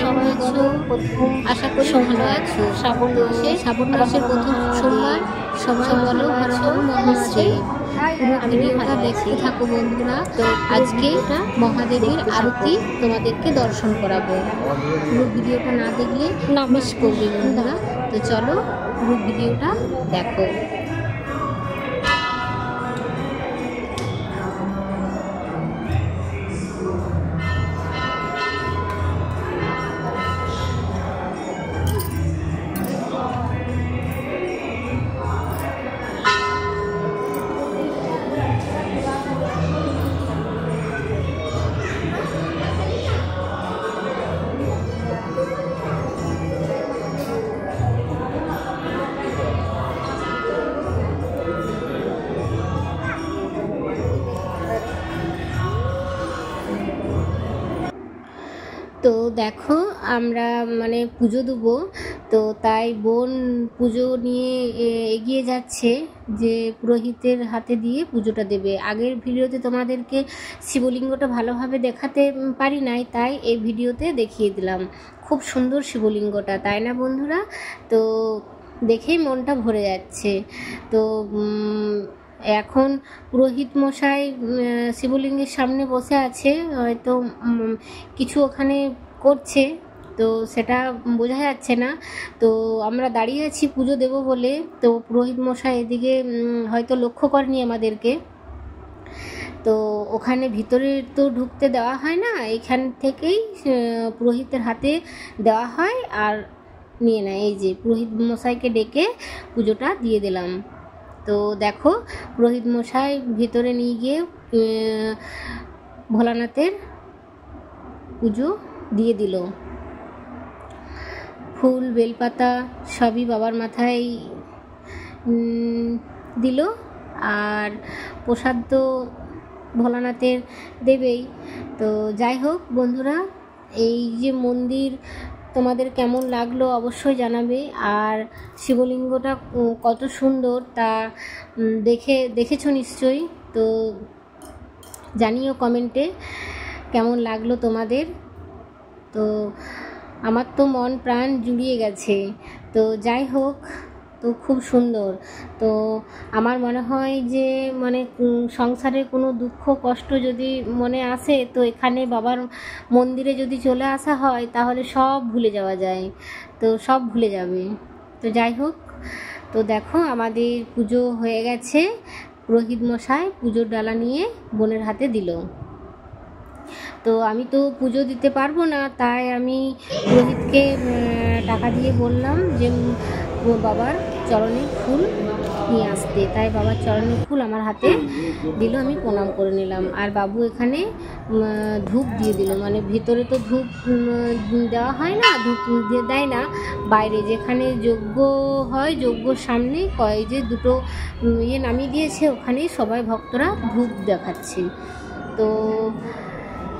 কেমন আছো? আশা করি ভালো আছো। শ্রাবণ মাসের প্রথম সোমবার, সবাই বলো হর হর মহাদেব। পুরো ভিডিওটা দেখতে থাকো বন্ধুরা। তো আজকে মহাদেবের আরতি তোমাদেরকে দর্শন করাবো। পুরো ভিডিওটা না দেখলে মিস করবে বন্ধুরা। তো চলো পুরো ভিডিওটা দেখো। তো দেখো আমরা মানে পুজো দেবো, তো তাই বোন পুজো নিয়ে এগিয়ে যাচ্ছে যে পুরোহিতের হাতে দিয়ে পুজোটা দেবে। আগের ভিডিওতে তোমাদেরকে শিবলিঙ্গটা ভালোভাবে দেখাতে পারি নাই, তাই এই ভিডিওতে দেখিয়ে দিলাম। খুব সুন্দর শিবলিঙ্গটা, তাই না বন্ধুরা? তো দেখেই মনটা ভরে যাচ্ছে। তো এখন পুরোহিত মশাই শিবলিঙ্গের সামনে বসে আছে, হয়তো কিছু ওখানে করছে, তো সেটা বোঝা যাচ্ছে না। তো আমরা দাঁড়িয়ে আছি পুজো দেব বলে, তো পুরোহিত মশাই এদিকে হয়তো লক্ষ্য করেনি আমাদেরকে। তো ওখানে ভিতরে তো ঢুকতে দেওয়া হয় না, এখান থেকেই পুরোহিতের হাতে দেওয়া হয় আর নিয়ে নেয়। এই যে পুরোহিত মশাইকে ডেকে পুজোটা দিয়ে দিলাম। তো দেখো পুরোহিত মশাই ভিতরে নিয়ে গিয়ে ভোলানাথের পুজো দিয়ে দিল। ফুল বেলপাতা সবই বাবার মাথায় দিল, আর প্রসাদ তো ভোলানাথের দেবেই। তো যাই হোক বন্ধুরা, এই যে মন্দির তোমাদের কেমন লাগলো অবশ্যই জানাবে। আর শিবলিঙ্গটা কত সুন্দর তা দেখেছো নিশ্চয়ই। তো জানিও কমেন্টে কেমন লাগলো তোমাদের। তো আমার তো মন প্রাণ জুড়িয়ে গেছে। তো যাই হোক, তো খুব সুন্দর। তো আমার মনে হয় যে মানে সংসারে কোনো দুঃখ কষ্ট যদি মনে আসে, তো এখানে বাবার মন্দিরে যদি চলে আসা হয় তাহলে সব ভুলে যাওয়া যায়, তো সব ভুলে যাবে। তো যাই হোক, তো দেখো আমাদের পুজো হয়ে গেছে। পুরোহিত মশাই পুজোর ডালা নিয়ে বোনের হাতে দিল। তো আমি তো পুজো দিতে পারবো না, তাই আমি পুরোহিতকে টাকা দিয়ে বললাম যে বাবার চরণে ফুল নিয়ে আসতে। তাই বাবার চরণে ফুল আমার হাতে দিল, আমি প্রণাম করে নিলাম। আর বাবু এখানে ধূপ দিয়ে দিল, মানে ভিতরে তো ধূপ দেওয়া হয় না, ধূপ দেয় না, বাইরে যেখানে যজ্ঞ হয় যজ্ঞর সামনে যে দুটো নামিয়ে দিয়েছে, ওখানেই সবাই ভক্তরা ধূপ দেখাচ্ছে। তো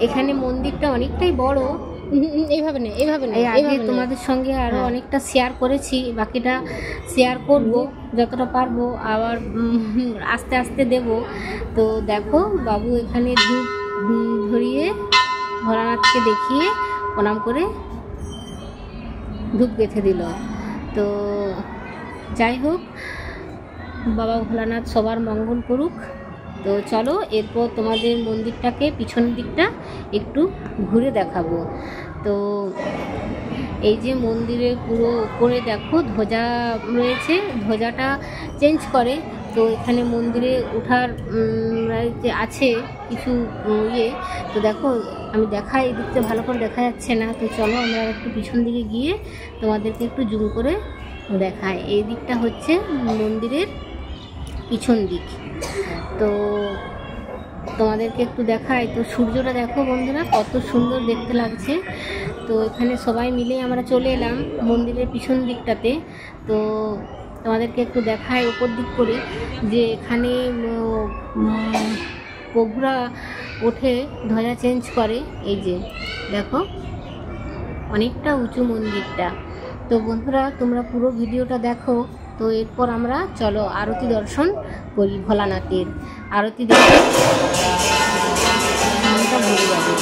এখানে মন্দিরটা অনেকটাই বড়। এইভাবে না আগে তোমাদের সঙ্গে আরও অনেকটা শেয়ার করেছি, বাকিটা শেয়ার করব যতটা পারবো, আবার আস্তে আস্তে দেব। তো দেখো বাবু এখানে ধূপ ধরিয়ে ভোলানাথকে দেখিয়ে প্রণাম করে ধূপ গেঁথে দিল। তো যাই হোক, বাবা ভোলানাথ সবার মঙ্গল করুক। তো চলো এরপর তোমাদের মন্দিরটাকে পিছন দিকটা একটু ঘুরে দেখাবো। তো এই যে মন্দিরে পুরো উপরে দেখো ধ্বজা রয়েছে, ধ্বজাটা চেঞ্জ করে। তো এখানে মন্দিরে ওঠার যে আছে কিছু তো দেখো আমি দেখাই, এদিকতে ভালো করে দেখা যাচ্ছে না। তো চলো আমরা একটু পিছন দিকে গিয়ে তোমাদেরকে একটু জুম করে দেখাই। এই দিকটা হচ্ছে মন্দিরের পিছন দিক। তো তোমাদেরকে একটু দেখাই। তো সূর্যটা দেখো বন্ধুরা কত সুন্দর দেখতে লাগছে। তো এখানে সবাই মিলে আমরা চলে এলাম মন্দিরের পিছন দিকটাতে। তো তোমাদেরকে একটু দেখাই ওপর দিক করে, যে এখানে প্রভুরা ওঠে, ধ্বজা চেঞ্জ করে। এই যে দেখো অনেকটা উঁচু মন্দিরটা। তো বন্ধুরা তোমরা পুরো ভিডিওটা দেখো। তো এরপর আমরা চলো আরতি দর্শন করি, ভোলানাথের আরতি দেখে মনটা ভরে যাবে।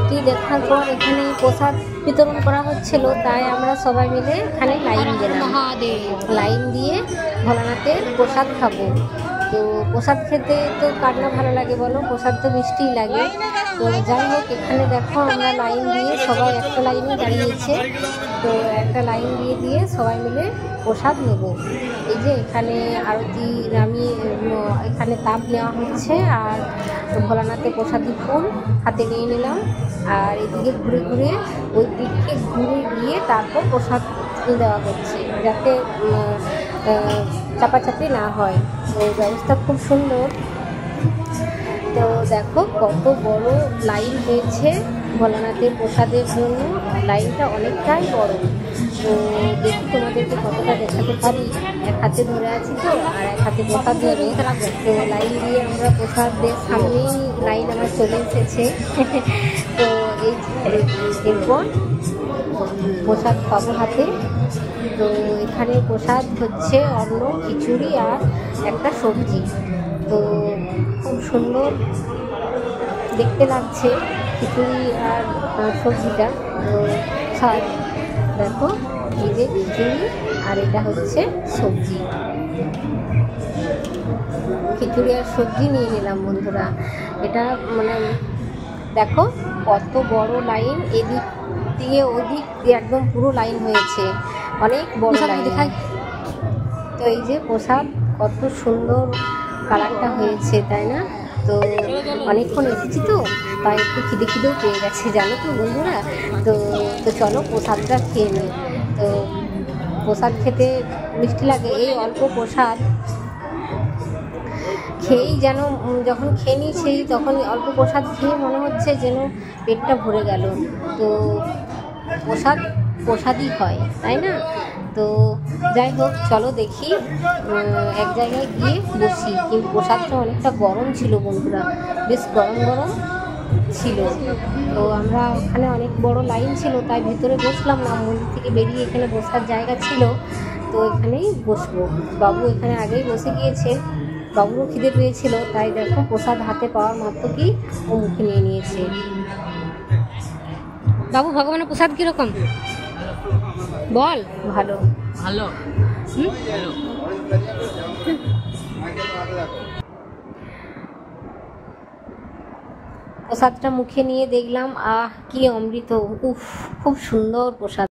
সেটি দেখার পর এখানে প্রসাদ বিতরণ করা হচ্ছিল, তাই আমরা সবাই মিলে এখানে লাইন দিলাম। লাইন দিয়ে ভোলানাথের প্রসাদ খাবো। তো প্রসাদ খেতে তো কার না ভালো লাগে বলো, প্রসাদ তো মিষ্টিই লাগে। তো যাই হোক, এখানে দেখো আমরা লাইন দিয়ে সবাই একটা লাইনে দাঁড়িয়েছে। তো একটা লাইন দিয়ে সবাই মিলে প্রসাদ নেব। এই যে এখানে আরতি নামিয়ে এখানে তাপ নেওয়া হচ্ছে, আর ভোলানাথের প্রসাদি ফুল হাতে নিয়ে নিলাম। আর এদিকে ঘুরে ঘুরে ওই দিকে ঘুরে গিয়ে তারপর প্রসাদ দেওয়া হচ্ছে, যাতে চাপাচাপি না হয়। তো ব্যবস্থা খুব সুন্দর। তো দেখো কত বড় লাইন হয়েছে ভোলানাথের প্রসাদের জন্য, লাইনটা অনেকটাই বড়। তো দেখি তোমাদেরকে কতটা দেখাতে পারি। এক হাতে ধরে আছি তো, আর এক হাতে প্রসাদ ধরে। তো লাইন দিয়ে আমরা প্রসাদের সামনেই লাইন আমার চলে এসেছে। তো এরপর প্রসাদ পাবো হাতে। তো এখানে প্রসাদ হচ্ছে অন্ন, খিচুড়ি আর একটা সবজি। তো খুব সুন্দর দেখতে লাগছে খিচুড়ি আর সবজিটা। তো স্বাদ দেখো, এই যে খিচুড়ি আর এটা হচ্ছে সবজি। খিচুড়ি আর সবজি নিয়ে নিলাম বন্ধুরা। এটা মানে দেখো কত বড় লাইন, এদিক দিয়ে ওদিক দিয়ে একদম পুরো লাইন হয়েছে, অনেক বড় লাইন। তো এই যে প্রসাদ কত সুন্দর কালারটা হয়েছে, তাই না? তো অনেকক্ষণ এসেছি তো, তাই একটু খিদেও পেয়ে গেছে জানো তো বন্ধুরা। তো চলো প্রসাদটা খেয়ে নিই। তো প্রসাদ খেতে মিষ্টি লাগে, এই অল্প প্রসাদ খেয়েই যেন, যখন খেয়ে নিয়েছি তখন অল্প প্রসাদ খেয়ে মনে হচ্ছে যেন পেটটা ভরে গেল। তো প্রসাদই হয়, তাই না? তো যাই হোক, চলো দেখি এক জায়গায় গিয়ে বসি। কিন্তু প্রসাদটা অনেকটা গরম ছিল বন্ধুরা, বেশ গরম গরম ছিল। তো আমরা ওখানে অনেক বড় লাইন ছিল, তাই ভিতরে বসলাম না, মন্দির থেকে বেরিয়ে এখানে বসার জায়গা ছিল, তো এখানেই বসবো। বাবু এখানে আগেই বসে গিয়েছে, বাবুরও খিদে পেয়েছিল, তাই দেখো প্রসাদ হাতে পাওয়ার মাত্র কি ও মুখে নিয়ে নিয়েছে। বাবু ভগবানের প্রসাদ কিরকম বল? ভালো ভালো। প্রসাদটা মুখে নিয়ে দেখলাম, আহ কি অমৃত, উফ খুব সুন্দর প্রসাদ।